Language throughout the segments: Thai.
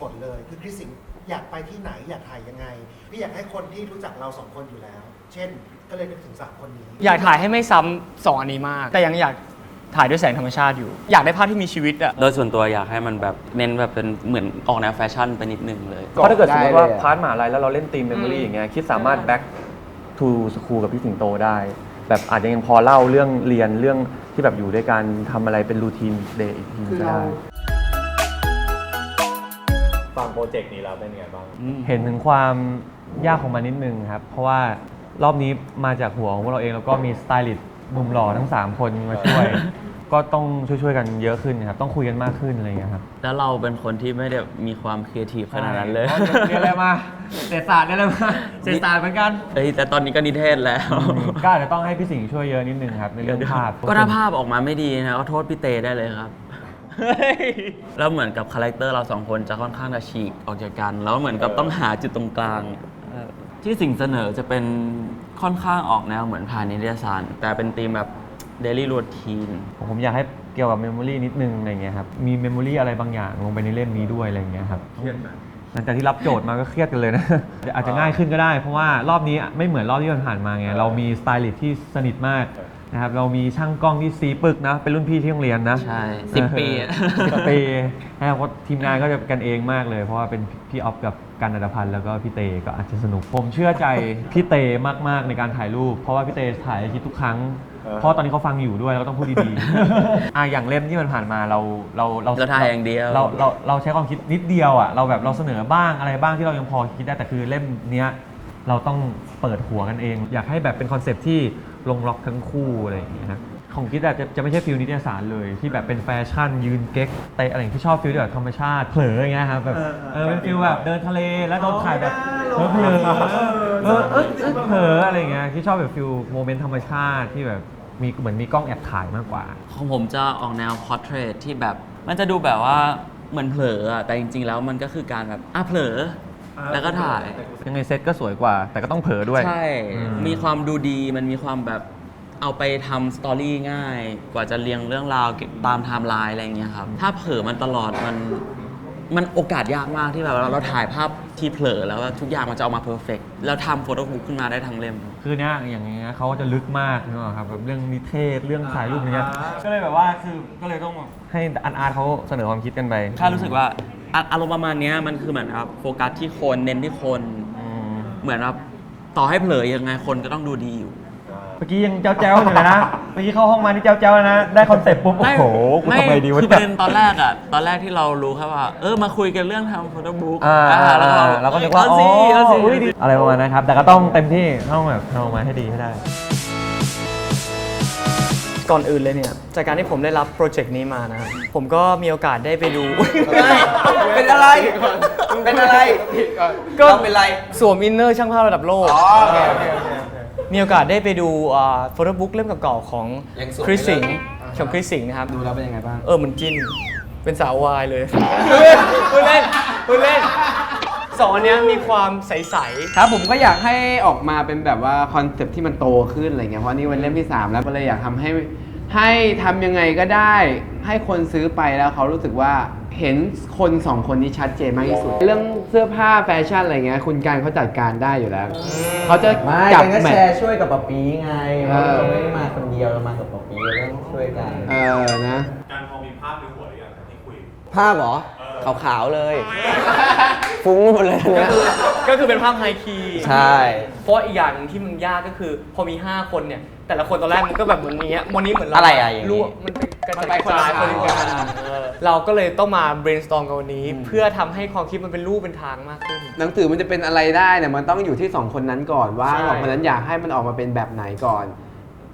ลเลยคือคริสสิงห์อยากไปที่ไหนอยากถ่ายยังไงพี่อยากให้คนที่รู้จักเรา2 คนอยู่แล้ว เช่นก็เลยนึกถึง3 คนนี้อยากถ่ายให้ไม่ซ้ำ2 อันนี้มากแต่ยังอยากถ่ายด้วยแสงธรรมชาติอยู่อยากได้ภาพที่มีชีวิตอะโดยส่วนตัวอยากให้มันแบบเน้นแบบเป็นเหมือนออกแนวแฟชั่นไปนิดนึงเลยเพราะถ้าเกิดสมมติว่าพาร์ทมหาลัยแล้วเราเล่นธีมเมมโมรี่อย่างเงี้ยคิดสามารถ back to school กับพี่สิงโตได้แบบอาจจะยังพอเล่าเรื่องเรียนเรื่องที่แบบอยู่ด้วยกันทำอะไรเป็นรูทีนเดย์อีกทีก็ได้ฟังโปรเจกต์นี้แล้วเป็นไงบ้าง เห็นถึงความยากของมันนิดนึงครับเพราะว่ารอบนี้มาจากหัวของพวกเราเองแล้วก็มีสไตลิสต์หนุ่มหล่อทั้ง3 คนมาช่วย ก็ต้องช่วยๆกันเยอะขึ้นครับต้องคุยกันมากขึ้นอะไรอย่างเงี้ยครับแล้วเราเป็นคนที่ไม่ได้มีความครีเอทีฟขนาดนั้นเลย เรียนอะไรมาเศรษฐศาสตร์อะไรมาเศรษฐศาสตร์เหมือนกัน แต่ตอนนี้ก็นิเทศแล้ว ก็อาจจะต้องให้พี่สิงห์ช่วยเยอะนิดนึงครับในเรื่องภาพ ก็ถ้าภาพออกมาไม่ดีนะก็โทษพี่เตได้เลยครับ แล้วเหมือนกับคาแรคเตอร์เรา2 คนจะค่อนข้างจะฉีกออกจากกันแล้วเหมือนกับต้องหาจุดตรงกลางที่สิ่งเสนอจะเป็นค่อนข้างออกแนวเหมือนผ่านนิตยสารแต่เป็นธีมแบบ daily routine ผมอยากให้เกี่ยวกับเมมโมรีนิดนึงอะไรเงี้ยครับมีเมมโมรีอะไรบางอย่างลงไปในเล่มนี้ด้วยอะไรเงี้ยครับเครียดไหมหลังจากที่รับโจทย์มาก็เครียดกันเลยนะ อาจจะง่ายขึ้นก็ได้เพราะว่ารอบนี้ไม่เหมือนรอบที่ผ่านมาไงเรามีสไตลิสต์ที่สนิทมากนะครับเรามีช่างกล้องที่ซีปึกนะเป็นรุ่นพี่ที่โรงเรียนนะใช่10 ปี 10 ปีนะครับทีมงานก็จะกันเองมากเลยเพราะว่าเป็นพี่ออฟกับกันอัตพันธ์แล้วก็พี่เตก็อาจจะสนุกผมเชื่อใจพี่เตมากๆในการถ่ายรูปเพราะว่าพี่เตถ่ายคลิปทุกครั้งเพราะตอนนี้เขาฟังอยู่ด้วยเราก็ต้องพูดดีๆ อย่างเล่มที่มันผ่านมาเราถ่ายอย่างเดียว เราใช้ความคิดนิดเดียวอ่ะเราแบบเราเสนอบ้างอะไรบ้างที่เรายังพอคิดได้แต่คือเล่มเนี้ยเราต้องเปิดหัวกันเอง อยากให้แบบเป็นคอนเซปต์ที่ลงล็อกทั้งคู่อะไรอย่างเงี้ยครับของคิดจะไม่ใช่ฟิลนิตยสารเลยที่แบบเป็นแฟชั่นยืนเก๊กเตะอะไรที่ชอบฟิลแบบธรรมชาติเผลออย่างเงี้ยครับแบบเป็นฟิลแบบเดินทะเลแล้วเราถ่ายแบบเผลอเผลออะไรเงี้ยที่ชอบแบบฟิลโมเมนต์ธรรมชาติที่แบบมีเหมือนมีกล้องแอบถ่ายมากกว่าของผมจะออกแนวพอร์เทรตที่แบบมันจะดูแบบว่าเหมือนเผลอแต่จริงๆแล้วมันก็คือการแบบเผลอแล้วก็ถ่ายยังไงเซตก็สวยกว่าแต่ก็ต้องเผลอด้วยใช่มีความดูดีมันมีความแบบเอาไปทำสตอรี่ง่ายกว่าจะเรียงเรื่องราวตามไทม์ไลน์อะไรอย่างเงี้ยครับถ้าเผลอมันตลอดมันโอกาสยากมากที่แบบเราถ่ายภาพที่เผลอแล้วทุกอย่างมันจะออกมาเพอร์เฟกต์แล้วทำโฟโต้บุ๊กขึ้นมาได้ทั้งเล่มคือเนี้ยอย่างเงี้ยเขาก็จะลึกมากนะครับแบบเรื่องนิเทศเรื่องถ่ายรูปเนี้ยก็เลยแบบว่าคือก็เลยต้องให้อาร์ตเขาเสนอความคิดกันไปข้ารู้สึกว่าอารมณ์ประมาณนี้มันคือเหมือนครับโฟกัสที่คนเน้นที่คนเหมือนว่าต่อให้เผลอยังไงคนก็ต้องดูดีอยู่เมื่อกี้ยังเจ้าอยู่เลยนะเมื่อกี้เข้าห้องมานี่เจ้านะได้คอนเซ็ปต์ปุ๊บโอ้โหกูทำไงดีวะคือเป็นตอนแรกที่เรารู้ครับว่ามาคุยกันเรื่องทำโฟโต้บุ๊กแล้วเราก็นึกว่าอ๋ออะไรประมาณนั้นครับแต่ก็ต้องเต็มที่ต้องแบบทำออกมาให้ดีให้ได้ก่อนอื่นเลยเนี่ยจากการที่ผมได้รับโปรเจกต์นี้มานะครับผมก็มีโอกาสได้ไปดูเป็นอะไรก็เป็นไรสวมอินเนอร์ช่างภาพระดับโลกมีโอกาสได้ไปดูโฟโต้บุ๊กเล่มเก่าๆของคริสสิงห์นะครับดูแล้วเป็นยังไงบ้างเหมือนจิ้นเป็นสาววายเลยพูดเล่นสองอันนี้มีความใสๆครับผมก็อยากให้ออกมาเป็นแบบว่าคอนเซ็ปต์ที่มันโตขึ้นอะไรเงี้ยเพราะนี่เป็นเล่มที่3แล้วก็เลยอยากทำให้ทำยังไงก็ได้ให้คนซื้อไปแล้วเขารู้สึกว่าเห็นคน2 คนนี้ชัดเจนมากที่สุดเรื่องเสื้อผ้าแฟชั่นอะไรเงี้ยคุณการเขาจัดการได้อยู่แล้วเขาจะจับแชร์ช่วยกับป๊าปี้ไงเพราะเราไม่ได้มาคนเดียวเรามากับป๊าปี้เราต้องช่วยกันนะการพอมีภาพในหัวหรือยังที่คุยภาพเหรอขาวๆเลยฟุ้งหมดเลยเนี่ยก็คือเป็นภาพไฮคีใช่เพราะอีกอย่างนึงที่มันยากก็คือพอมี5 คนเนี่ยแต่ละคนตอนแรกมันก็แบบเหมือนนี้วันนี้เหมือนเราอะไรอย่างนี้มันไปคนละคนกันเราก็เลยต้องมา brainstorm กันวันนี้เพื่อทำให้ความคิดมันเป็นรูปเป็นทางมากขึ้นหนังสือมันจะเป็นอะไรได้เนี่ยมันต้องอยู่ที่2 คนนั้นก่อนว่า2 คนนั้นอยากให้มันออกมาเป็นแบบไหนก่อน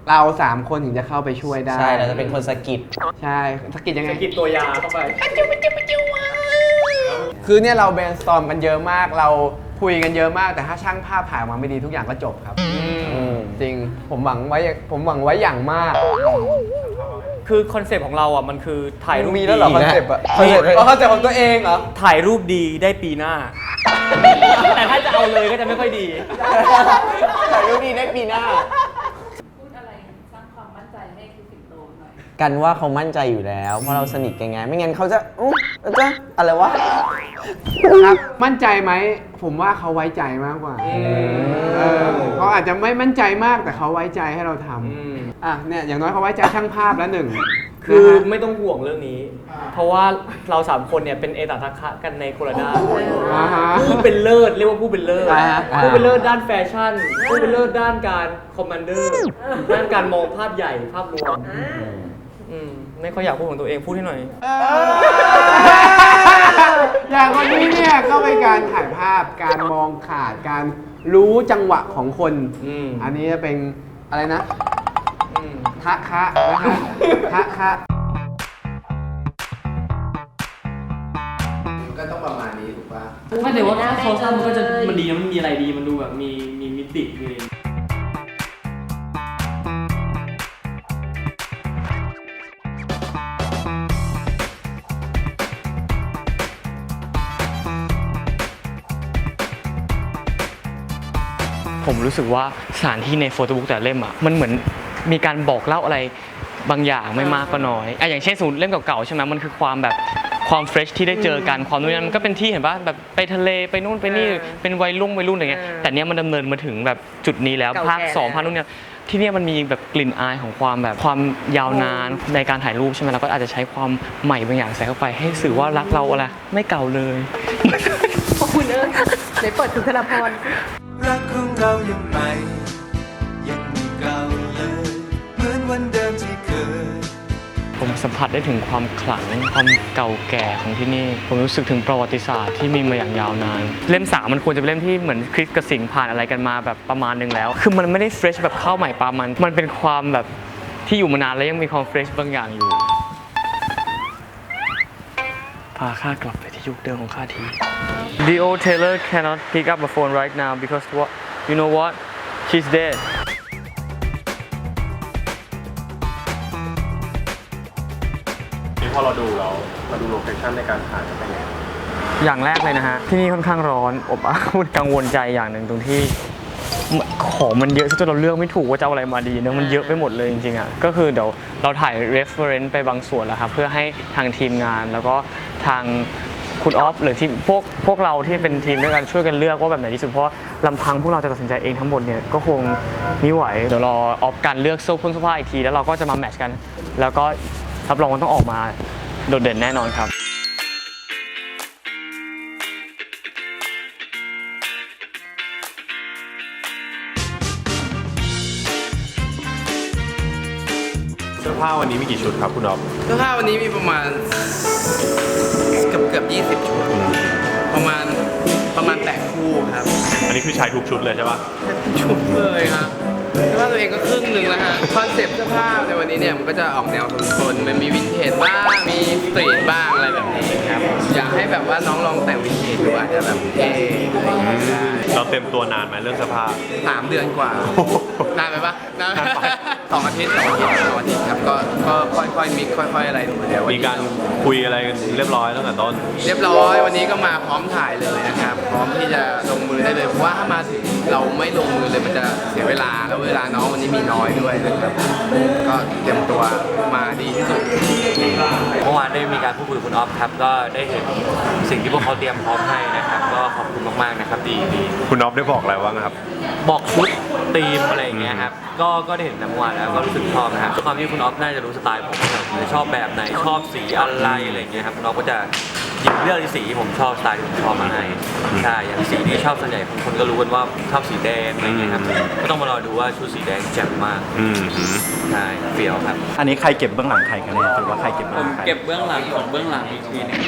เรา3 คนถึงจะเข้าไปช่วยได้ใช่เราจะเป็นคนสกิดใช่สกิดยังไงสกิดตัวยาเข้าไปคือเนี่ยเรา brainstorm กันเยอะมากเราคุยกันเยอะมากแต่ถ้าช่างภาพถ่ายออกมาไม่ดีทุกอย่างก็จบครับจริงผมหวังไว้อย่างมากคือคอนเซปต์ของเราอ่ะมันคือถ่ายรูปมีแล้วเหรอคอนเซปต์อ่ะคอนเซปต์ของตัวเองเหรอถ่ายรูปดีได้ปีหน้าแต่ถ้าจะเอาเลยก็จะไม่ค่อยดีถ่ายรูปดีได้ปีหน้าพูดอะไรสร้างความมั่นใจให้คริสสิงโตหน่อย กันว่าเขามั่นใจอยู่แล้วเพราะเราสนิทกันไงไม่งั้นเขาจะจะอะไรวะ ครับมั่นใจไหมผมว่าเขาไว้ใจมากกว่าเขาอาจจะไม่มั่นใจมากแต่เขาไว้ใจให้เราทำเนี่ยอย่างน้อยเขาไว้ใจช่างภาพแล้วหนึ่ง คือไม่ต้องห่วงเรื่องนี้ เพราะว่าเรา3คนเนี่ยเป็นเอตทัคคะกันในโคราด้าผู้เป็นเลิศเรียกว่าผู้เป็นเลิศผู้เป็นเลิศด้านแฟชั่นผู้เป็นเลิศด้านการคอมมานเดอร์ด้านการมองภาพใหญ่ภาพรวมไม่ค่อยอยากพูดของตัวเองพูดให้หน่อย อย่างวันนี้เนี่ยก็เป็นการถ่ายภาพการมองขาดการรู้จังหวะของคนอันนี้จะเป็นอะไรนะทะคะนะคะทะคะก็ต้องประมาณนี้ถูกป่ะ ไม่แต่ว่าถ้าเขาทำมันก็จะมันดีนะมันมีอะไรดีมันดูแบบมีมิติมีอะไรผมรู้สึกว่าสถานที่ในโฟโต้บุ๊กแต่เล่มอ่ะมันเหมือนมีการบอกเล่าอะไรบางอย่างไม่มากก็น้อยอย่างเช่นสมมติเล่มเก่าๆใช่ไหมมันคือความแบบความเฟรชที่ได้เจอกันความนู่นนั่นมันก็เป็นที่เห็นป่ะแบบไปทะเลไปนู่นไปนี่เป็นวัยรุ่นอะไรเงี้ยแต่เนี้ยมันดำเนินมาถึงแบบจุดนี้แล้วภาค2ภาคนู้นเนี่ยที่เนี่ยมันมีแบบกลิ่นอายของความแบบความยาวนานในการถ่ายรูปใช่ไหมเราก็อาจจะใช้ความใหม่บางอย่างใส่เข้าไปให้สื่อว่ารักเราอะไรไม่เก่าเลย ขอบคุณเอิร์ธไหนเปิดสุนทรภรณ์ รักของเรายังใหม่ยังไม่เก่าเลยเหมือนวันเดิมที่เคย ผมสัมผัสได้ถึงความขลังความเก่าแก่ของที่นี่ผมรู้สึกถึงประวัติศาสตร์ที่มีมาอย่างยาวนานเล่ม3มันควรจะเป็นเล่มที่เหมือนคริสกับสิงห์ผ่านอะไรกันมาแบบประมาณนึงแล้วคือมันไม่ได้เฟรชแบบข้าวใหม่ปลามันเป็นความแบบที่อยู่มานานแล้วยังมีความเฟรชบางอย่างอยู่พาข้ากลับไปที่ยุคเดิมของข้าที The old Taylor cannot pick up a phone right now because what you know what she's deadพอเราดูมาดูโลเคชั่นในการถ่ายเป็นไง อย่างแรกเลยนะฮะที่นี่ค่อนข้างร้อนอบอ้าวกังวลใจอย่างหนึ่งตรงที่ของมันเยอะจนเราเลือกไม่ถูกว่าจะเอาอะไรมาดีเนอะมันเยอะไปหมดเลยจริงๆอ่ะก็คือเดี๋ยวเราถ่าย reference ไปบางส่วนแล้วครับเพื่อให้ทางทีมงานแล้วก็ทางคุณออฟหรือที่พวกเราที่เป็นทีมด้วยกันช่วยกันเลือกว่าแบบไหนที่สุดเพราะลำพังพวกเราจะตัดสินใจเองทั้งหมดเนี่ยก็คงไม่ไหวเดี๋ยวรอออฟกันเลือกเสื้อผ้าอีกทีแล้วเราก็จะมาแมทช์กันแล้วก็รับรองว่าต้องออกมาโดดเด่นแน่นอนครับ เสื้อผ้าวันนี้มีกี่ชุดครับคุณอ๊อฟ เสื้อผ้าวันนี้มีประมาณเกือบ20 ชุดประมาณ8 คู่ครับ อันนี้คือใช้ทุกชุดเลยใช่ปะ ชุดเลยครับเสื้อผ้าตัวเองก็ครึ่งหนึ่งแล้วฮะคอนเซ็ปต์เสื้อผ้าในวันนี้เนี่ยมันก็จะออกแนวโทนๆมันมีวินเทจบ้างมีสตรีทบ้างอะไรแบบนี้ครับอยากให้แบบว่าน้องลองแต่งวินเทจดูอาจจะแบบเท่อะไรอย่างเงี้ยได้ เราเต็มตัวนานไหมเรื่องเสื้อผ้า 3 เดือนกว่านานไปปะนานไป2 อาทิตย์ครับก็ค่อยๆมิกค่อยๆอะไรดูเดี๋ยว มีการคุยอะไรกันเรียบร้อยตั้งแต่ต้น เรียบร้อยวันนี้ก็มาพร้อมถ่ายเลยนะครับพร้อมที่จะลงมือได้เลยเพราะว่าถ้ามาถึงเราไม่ลงมือเลยมันจะเสียเวลาแล้วเวลาน้องวันนี้มีน้อยด้วยนะครับก็เตรียมตัวมาดีที่สุด เมื่อวานได้มีการพูดคุยกับคุณออฟครับก็ได้เห็นสิ่งที่พวกเขาเตรียมพร้อมให้นะครับก็ขอบคุณมากๆนะครับดี คุณอ๊อฟได้บอกอะไรบ้างครับ บอกชุดธีมอะไรอย่างเงี้ยครับก็ได้เห็นเมื่อวานแล้วก็รู้สึกชอบนะครับด้วยความที่คุณออฟน่าจะรู้สไตล์ผมนะครับชอบแบบไหนชอบสีอะไรอะไรอย่างเงี้ยครับคุณออฟก็จะหยิบเลือกสีที่ผมชอบสไตล์ที่ผมชอบมาให้ใช่อย่างสีที่ชอบส่วนใหญ่คนก็รู้กันว่าชอบสีแดงอะไรอย่างเงี้ยครับก็ต้องมารอดูว่าชุดสีแดงแจ่มมากใช่เฟี้ยวครับ อันนี้ใครเก็บเบื้องหลังใครกันแน่หรือว่าใครเก็บ ผ เบื้อง ม หลังใคร เก็บเบื้องหลังของเบื้องหลังอีกทีนึง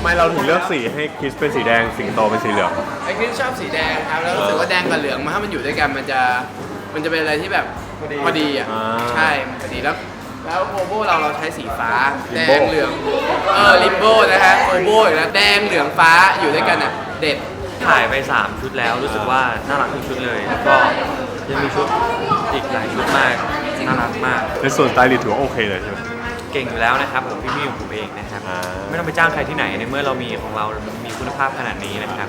ำไมเราถึงเลือกสีให้คริสเป็นสีแดงสิงโตเป็นสีเหลือง ไอ้คริสชอบสีแดงครับแล้วรู้สึกว่าแดงกับเหลืองมันถ้ามันอยู่ด้วยกันมันจะเป็นอะไรที่แบบพอดีอ่ะใช่มันพอดีแล้วโอโบเราใช้สีฟ้าแดงเหลืองลิมโบนะฮะโอโบอีกแล้วแดงเหลืองฟ้าอยู่ด้วยกันอ่ะเด็ด ถ่ายไป 3 ชุดแล้วรู้สึกว่าน่ารักทุกชุดเลยแล้วก็ยังมีชุดอีกหลายชุดมากน่ารักมาก ในส่วนสไตลิสต์ถือว่าโอเคเลยใช่ไหม เก่งอยู่แล้วนะครับผมพี่ของผมเองนะครับไม่ต้องไปจ้างใครที่ไหนในเมื่อเรามีของเรามีคุณภาพขนาดนี้นะครับ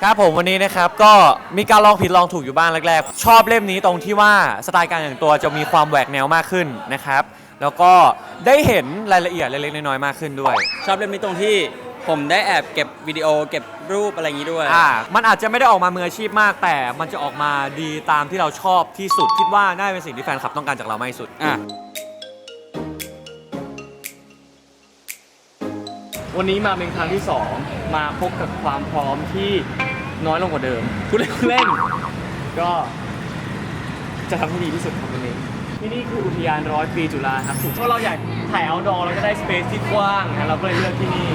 ครับผมวันนี้นะครับก็มีการลองผิดลองถูกอยู่บ้างแรกๆชอบเล่มนี้ตรงที่ว่าสไตล์การแต่งตัวจะมีความแหวกแนวมากขึ้นนะครับแล้วก็ได้เห็นรายละเอียดเล็กๆน้อยๆมากขึ้นด้วย ชอบเล่มนี้ตรงที่ผมได้แอบเก็บวิดีโอเก็บรูปอะไรอย่างนี้ด้วย มันอาจจะไม่ได้ออกมามืออาชีพมาก แต่มันจะออกมาดีตามที่เราชอบที่สุดคิดว่าน่าเป็นสิ่งที่แฟนคลับต้องการจากเรามากที่สุด วันนี้มาเป็นครั้งที่ 2 มาพบกับความพร้อมที่น้อยลงกว่าเดิมพูดเล่นก็จะทำให้ดีที่สุดครับวันนี้ที่นี่คืออุทยาน100 ปีจุฬาครับเพราะเราอยากถ่ายเอาท์ดอร์เราจะได้สเปซที่กว้างนะเราก็เลยเลือกที่นี่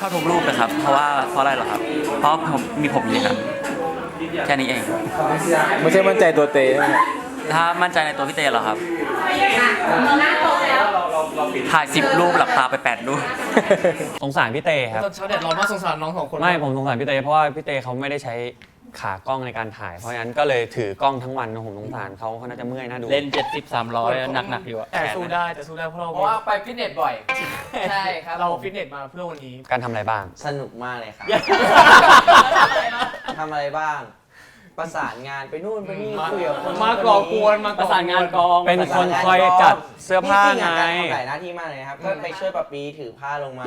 ชอบทุกรูปนะครับ เพราะอะไรเหรอครับ เพราะผมมีผมนี่ครับแค่นี้เอง ไม่ใช่มั่นใจตัวเต้ ถ้ามั่นใจในตัวพี่เต้เหรอครับถ่าย10 รูปหลับตาไป8 รูป สงสารพี่เต้ครับ ชาวเน็ตเรามาสงสารน้อง2 คน ไม่ผมสงสารพี่เต้เพราะว่าพี่เต้เขาไม่ได้ใช้ขากล้องในการถ่าย เพราะฉะนั้นก็เลยถือกล้องทั้งวันผมสงสารเขาน่าจะเมื่อยน่าดู เล่น70-300หนักๆอยู่อะแต่สู้ได้เพราะ เพราะว่าไปฟิตเนสบ่อย ใช่ครับ เราฟิตเนสมาเพื่อวันนี้ การทำอะไรบ้าง สนุกมากเลยครับ ทำอะไรบ้าง ประสานงานไปนู่นไปนี่คุยกับคน มาก่อกวนมาประสานงานกอง เป็นคนคอยจัดเสื้อผ้าไง การทำหลายหน้าที่มากเลยนะครับก็ไปช่วยปะปีถือผ้าลงมา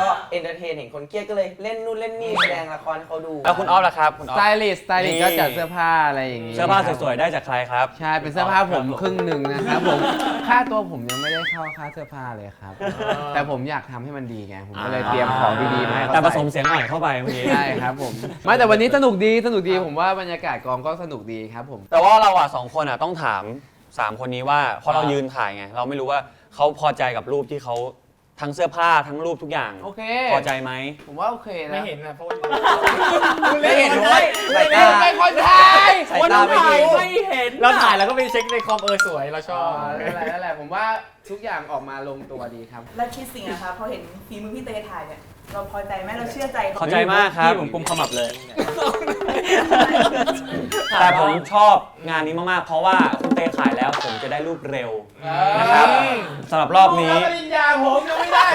ก็เอนเตอร์เทนเห็นคนเครียดก็เลยเล่นนู่นเล่นนี่แสดงละครให้เขาดู แล้วคุณออฟล่ะครับคุณอ ส อฟ ไตลิสต์ก็จัดเสื้อผ้าอะไรอย่างนี้ เสื้อผ้าสวยๆได้จากใครครับ ใช่เป็นเสื้อผ้าผมครึ่งหนึ่งนะครับผมค่าตัวผมยังไม่ได้เข้าค่าเสื้อผ้าเลยครับ แต่ผมอยากทำให้มันดีไงผมก็เลยเตรียมของดีๆมาให้เขา แต่ผส ใส่ มเสียงอ่อยเข้าไปเมื่อกี้ ใช่ครับผมไม่แต่วันนี้สนุกดีผมว่าบรรยากาศกองก็สนุกดีครับผม แต่ว่าเราอ่ะ2 คนอ่ะต้องถาม3 คนนี้ว่าเพราะเรายืนถ่ายไงเราไม่รู้ว่าเขาพอใจกับรูปที่เขาทั้งเสื้อผ้าทั้งรูปทุกอย่าง โอเค พอใจไหม ผมว่าโอเคนะ ไม่เห็นนะเพราะว่า ไม่เห็นด้วยสายตา ไม่คนไทย สายตาไม่ดี ไม่เห็นเราถ่ายแล้วก็ไปเช็คในคอมสวยเราชอบ นั่นแหละผมว่าทุกอย่างออกมาลงตัวดีครับ แล้วคิดสิ่งนะคะพอเห็นฝีมือพี่เตถ่ายเนี่ยเราพอใจไหมเราเชื่อใจ พอใจมากครับ พี่ผมกุมขมับเลย แต่ผมชอบงานนี้มากๆเพราะว่าคุณเต้ถ่ายแล้วผมจะได้รูปเร็วนะครับสำหรับรอบนี้ ปริญญาผมยังไม่ได้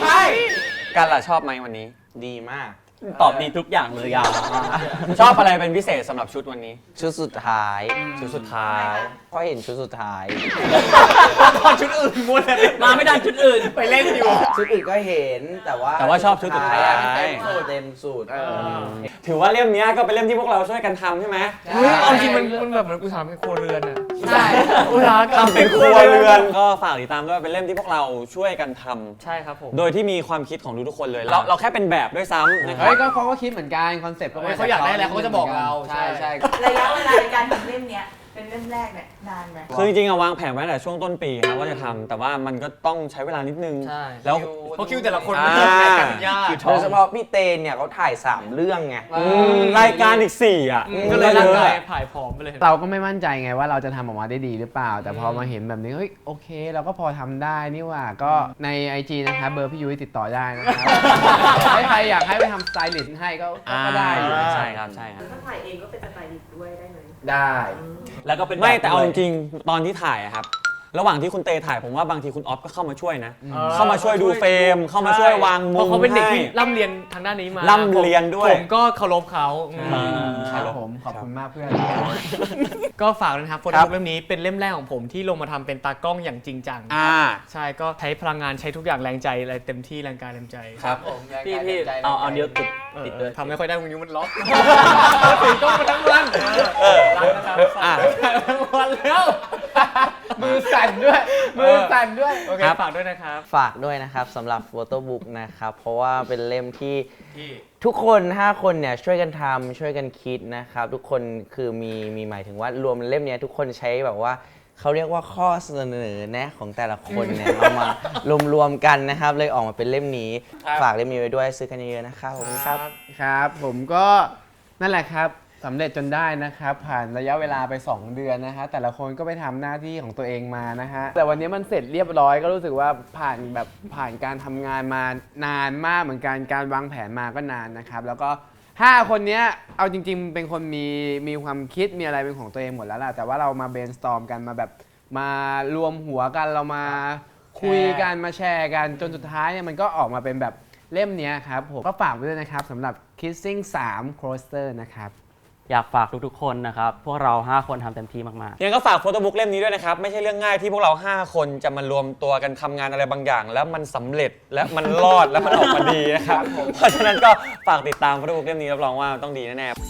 ใช่กันล่ะชอบไหมวันนี้ ดีมาก ตอบดีทุกอย่างเลยอ่ะชอบอะไรเป็นพิเศษสำหรับชุดวันนี้ ชุดสุดท้าย ชุดสุดท้าย เพราะเห็นชุดสุดท้าย พอชุดอื่นหมดเลยมาไม่ทันชุดอื่นไปเล่นอยู่ ชุดอื่นก็เห็นแต่ว่า ชอบชุดสุดท้าย เต็มสูตร ถือว่าเล่มนี้ก็เป็นเล่มที่พวกเราช่วยกันทำใช่ไหม เอาจริงมันแบบเหมือนอุตสาหเป็นครัวเรือนอ่ะ ใช่ อุตสาหกรรม ทำเป็นครัวเรือนก็ฝากติดตามด้วยเป็นเล่มที่พวกเราช่วยกันทำ ใช่ครับผม โดยที่มีความคิดของทุกๆคนเลยเราแค่เป็นแบบด้วยซ้ำนะครั เฮ้ บ ยก็เขาก็คิดเหมือนกันคอนเซ็ปต์ก็ เขาอยากได้อะไรเขาก็จะบอกเรา ใช่ใช่ ระยะเวลาในการทำเล่มเนี้ยเป็นเล่มแรกเนี่ยนานไหม คือจริงๆวางแผนไว้ตั้งแต่ช่วงต้นปีครับว่าจะทำแต่ว่ามันก็ต้องใช้เวลานิดนึง ใช่ แล้ว เพราะคิวแต่ละคน อ่า มันถ่ายกันยาก โดยเฉพาะพี่เตนเนี่ยเขาถ่าย 3 เรื่องไง รายการอีก4อ่ะ ก็เลยร่างกายผายผอมไปเลย เราก็ไม่มั่นใจไงว่าเราจะทำออกมาได้ดีหรือเปล่า แต่พอมาเห็นแบบนี้เฮ้ยโอเค เราก็พอทำได้นี่หว่าก็ใน IG นะครับเบอร์พี่ยุ้ยติดต่อได้นะครับ ใครอยากให้ไปทำสไตลิสต์ให้ก็ได้อยู่ ใช่ครับใช่ครับ ถ้าถ่ายเองก็เป็นสไตลิสต์ด้วยได้ไหม ได้ แล้วก็เป็นไม่แต่เอาจริงๆตอนที่ถ่ายอะครับระหว่างที่คุณเตถ่ายผมว่าบางทีคุณออฟก็เข้ามาช่วยนะ เข้ามาช่วยดูเฟรมเข้ามาช่วยวางมุม เพราะเขาเป็นเด็กที่ ให้ ร่ำเรียนทางด้านนี้มา ร่ำเรียนด้วย ผมก็เคารพเขา ครับผมขอบคุณมากเพื่อน ก็ฝากด้วยนะครับโฟโต้บุ๊กเล่มนี้เป็นเล่มแรกของผมที่ลงมาทำเป็นตากล้องอย่างจริงจังใช่ก็ใช้พลังงานใช้ทุกอย่างแรงใจอะไรเต็มที่แรงกายแรงใจ ครับพี่เอานิ้วติดด้วย ทำไม่ค่อยได้นิ้วมันล็อกถือกล้องมาทั้งวันรักนะครับทั้งวันแล้ว มือสั่นด้วยมือสั่นด้วย โอเคฝากด้วยนะครับ ฝากด้วยนะครับสำหรับโฟโต้บุ๊กนะครับ เพราะว่าเป็นเล่มที่ทุกคน5คนเนี่ยช่วยกันทำช่วยกันคิดนะครับ ทุกคนคือมีหมายถึงว่ารวมเล่มเนี้ยทุกคนใช้แบบว่าเขาเรียกว่าข้อเสนอแนะของแต่ละคนเนี่ยเอามารวมๆกันนะครับ เลยออกมาเป็นเล่มนี้ ฝากเล่มนี้ไว้ด้วยซื้อกันเยอะๆนะครับผมครับ ครับผมก็นั่นแหละครับสำเร็จจนได้นะครับผ่านระยะเวลาไป2 เดือนนะฮะแต่ละคนก็ไปทำหน้าที่ของตัวเองมานะฮะแต่วันนี้มันเสร็จเรียบร้อยก็รู้สึกว่าผ่านการทำงานมานานมากเหมือนกันการวางแผนมาก็นานนะครับแล้วก็5 คนเนี้ยเอาจริงๆเป็นคนมีความคิดมีอะไรเป็นของตัวเองหมดแล้วล่ะแต่ว่าเรามา brainstorm กันมาแบบมารวมหัวกันเรามาคุยกันมาแชร์กันจนสุดท้ายเนี่ยมันก็ออกมาเป็นแบบเล่มนี้ครับผมก็ฝากไว้ด้วยนะครับสำหรับ Kissing 3 Coaster นะครับ อยากฝากทุกๆคนนะครับพวกเรา5คนทำเต็มที่มากๆยังก็ฝากโฟโต้บุ๊กเล่มนี้ด้วยนะครับไม่ใช่เรื่องง่ายที่พวกเรา5คนจะมารวมตัวกันทำงานอะไรบางอย่าง แล้วมันสำเร็จและมันรอดและมันออกมาดีนะครับเพราะฉะนั้นก็ฝากติดตามโฟโต้บุ๊กเล่มนี้รับรองว่าต้องดีแน่ๆ